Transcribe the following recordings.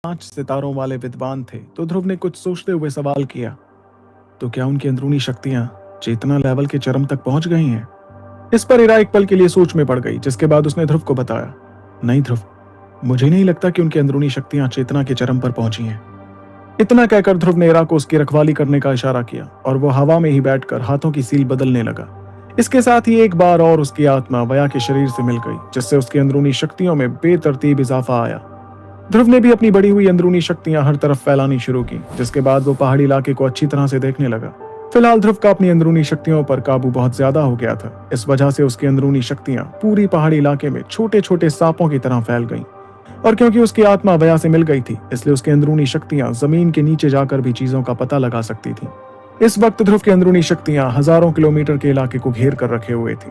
5 सितारों वाले विद्वान थे, तो ध्रुव ने कुछ सोचते हुए सवाल किया, तो क्या उनकी अंदरूनी शक्तियां चेतना लेवल के चरम तक पहुंच गई हैं? इस पर इरा एक पल के लिए सोच में पड़ गई, जिसके बाद उसने ध्रुव को बताया, नहीं ध्रुव, मुझे नहीं लगता कि उनकी अंदरूनी शक्तियां चेतना के चरम पर पहुंची हैं। इतना कहकर ध्रुव ने इरा को उसकी रखवाली करने का इशारा किया और वो हवा में ही बैठकर हाथों की सील बदलने लगा। इसके साथ ही एक बार और उसकी आत्मा वया के शरीर से मिल गई, जिससे उसकी अंदरूनी शक्तियों में बेतरतीब इजाफा आया। ध्रुव ने भी अपनी बढ़ी हुई अंदरूनी शक्तियां हर तरफ फैलानी शुरू की, जिसके बाद वो पहाड़ी इलाके को अच्छी तरह से देखने लगा। फिलहाल ध्रुव का अपनी अंदरूनी शक्तियों पर काबू बहुत ज्यादा हो गया था। इस वजह से उसकी अंदरूनी शक्तियां पूरी पहाड़ी इलाके में छोटे छोटे सांपों की तरह फैल गईं। और क्योंकि उसकी आत्मा वया से मिल गई थी, इसलिए उसकी अंदरूनी शक्तियां जमीन के नीचे जाकर भी चीजों का पता लगा सकती थी। इस वक्त ध्रुव की अंदरूनी शक्तियां हजारों किलोमीटर के इलाके को घेर कर रखे हुए थी।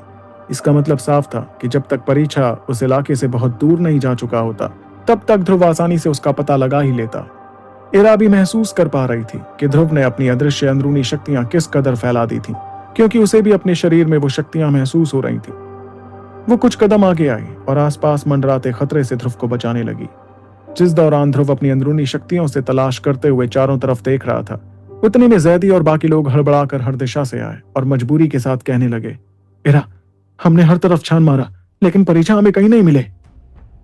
इसका मतलब साफ था कि जब तक परीक्षा उस इलाके से बहुत दूर नहीं जा चुका होता, तब तक ध्रुव आसानी से उसका पता लगा ही लेता। इरा भी महसूस कर पा रही थी कि ध्रुव ने अपनी अदृश्य अंदरूनी शक्तियां किस कदर फैला दी थी, क्योंकि उसे भी अपने शरीर में वो शक्तियां महसूस हो रही थी। वो कुछ कदम आगे आई और आसपास मंडराते खतरे से ध्रुव को बचाने लगी। जिस दौरान ध्रुव अपनी अंदरूनी शक्तियों से तलाश करते हुए चारों तरफ देख रहा था, उतने में जैदी और बाकी लोग हड़बड़ाकर हर दिशा से आए और मजबूरी के साथ कहने लगे, इरा, हमने हर तरफ छान मारा, लेकिन परीक्षा हमें कहीं नहीं मिले।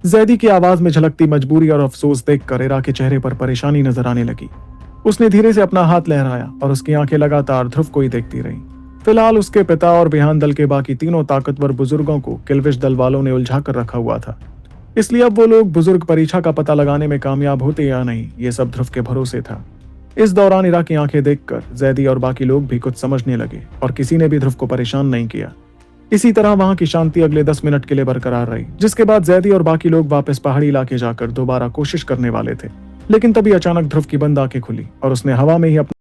जैदी की आवाज में झलकती मजबूरी और अफसोस देखकर इरा के चेहरे पर परेशानी नजर आने लगी। उसने धीरे से अपना हाथ लहराया और उसकी आंखें लगातार ध्रुव को ही देखती रहीं। फिलहाल उसके पिता और बिहान दल के बाकी तीनों ताकतवर बुजुर्गों को किल्विश दल वालों ने उलझा कर रखा हुआ था। इसलिए अब वो लोग बुजुर्ग परीक्षा का पता लगाने में कामयाब होते या नहीं, ये सब ध्रुव के भरोसे था। इस दौरान इरा की आंखें देखकर जैदी और बाकी लोग भी कुछ समझने लगे और किसी ने भी ध्रुव को परेशान नहीं किया। इसी तरह वहां की शांति अगले 10 मिनट के लिए बरकरार रही, जिसके बाद जैदी और बाकी लोग वापस पहाड़ी इलाके जाकर दोबारा कोशिश करने वाले थे। लेकिन तभी अचानक ध्रुव की बंद आंखें खुली और उसने हवा में ही अपना